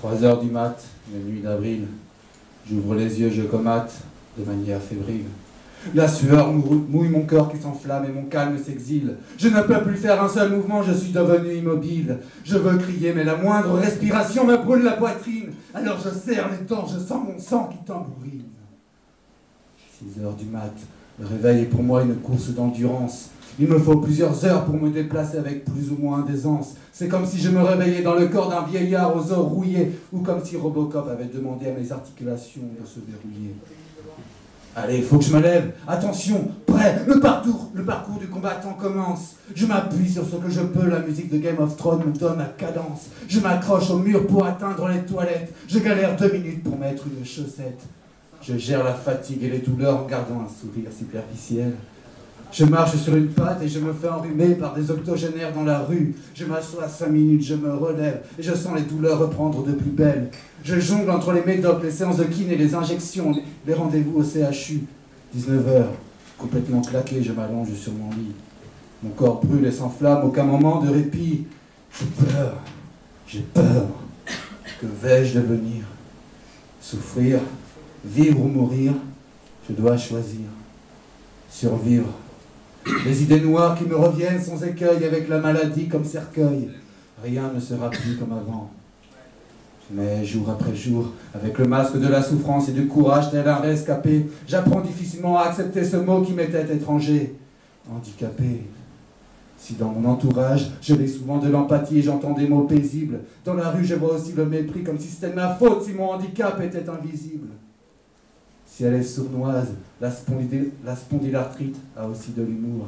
3 heures du mat, une nuit d'avril. J'ouvre les yeux, je comate, de manière fébrile. La sueur mouille mon corps qui s'enflamme et mon calme s'exile. Je ne peux plus faire un seul mouvement, je suis devenu immobile. Je veux crier, mais la moindre respiration me brûle la poitrine. Alors je serre les dents, je sens mon sang qui tambourine. 6 heures du mat, le réveil est pour moi une course d'endurance. Il me faut plusieurs heures pour me déplacer avec plus ou moins d'aisance. C'est comme si je me réveillais dans le corps d'un vieillard aux os rouillés, ou comme si Robocop avait demandé à mes articulations de se verrouiller. Allez, il faut que je me lève. Attention, prêt, le parcours du combattant commence. Je m'appuie sur ce que je peux, la musique de Game of Thrones me donne la cadence. Je m'accroche au mur pour atteindre les toilettes. Je galère 2 minutes pour mettre une chaussette. Je gère la fatigue et les douleurs en gardant un sourire superficiel. Je marche sur une patte et je me fais enrhumer par des octogénaires dans la rue. Je m'assois 5 minutes, je me relève et je sens les douleurs reprendre de plus belle. Je jongle entre les médocs, les séances de kiné, les injections, les rendez-vous au CHU. 19h, complètement claqué, je m'allonge sur mon lit. Mon corps brûle et s'enflamme, aucun moment de répit. J'ai peur. Que vais-je devenir? Souffrir, vivre ou mourir? Je dois choisir. Survivre. Les idées noires qui me reviennent sans écueil, avec la maladie comme cercueil. Rien ne sera plus comme avant. Mais jour après jour, avec le masque de la souffrance et du courage tel un rescapé, j'apprends difficilement à accepter ce mot qui m'était étranger. Handicapé. Si dans mon entourage, je lis souvent de l'empathie et j'entends des mots paisibles, dans la rue je vois aussi le mépris comme si c'était de ma faute si mon handicap était invisible. Si elle est sournoise, la spondylarthrite a aussi de l'humour.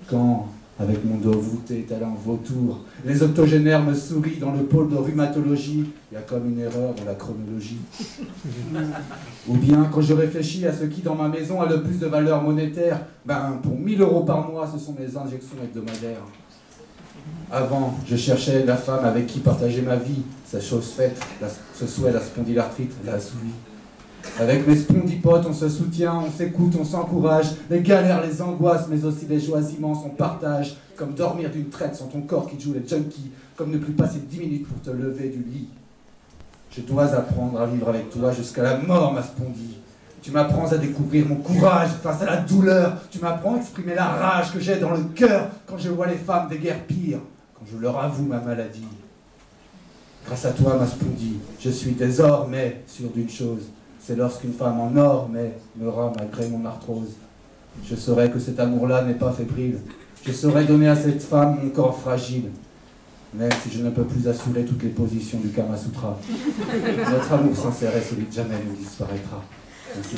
Quand, avec mon dos voûté tel un vautour, les octogénaires me sourient dans le pôle de rhumatologie, il y a comme une erreur dans la chronologie. Ou bien quand je réfléchis à ce qui dans ma maison a le plus de valeur monétaire, pour 1 000 € par mois, ce sont mes injections hebdomadaires. Avant, je cherchais la femme avec qui partager ma vie, sa chose faite, ce souhait, la spondylarthrite, l'a assouvi. Avec mes spondipotes, on se soutient, on s'écoute, on s'encourage. Les galères, les angoisses, mais aussi les joies immenses, on partage. Comme dormir d'une traite sans ton corps qui joue les junkies. Comme ne plus passer 10 minutes pour te lever du lit. Je dois apprendre à vivre avec toi jusqu'à la mort, ma spondie. Tu m'apprends à découvrir mon courage face à la douleur. Tu m'apprends à exprimer la rage que j'ai dans le cœur quand je vois les femmes des guerres pires. Quand je leur avoue ma maladie. Grâce à toi, ma spondie, je suis désormais sûr d'une chose. C'est lorsqu'une femme en or, mais meura malgré mon arthrose. Je saurais que cet amour-là n'est pas fébrile. Je saurais donner à cette femme mon corps fragile. Même si je ne peux plus assurer toutes les positions du Kama Sutra. Notre amour sincère et solide jamais ne disparaîtra. Merci.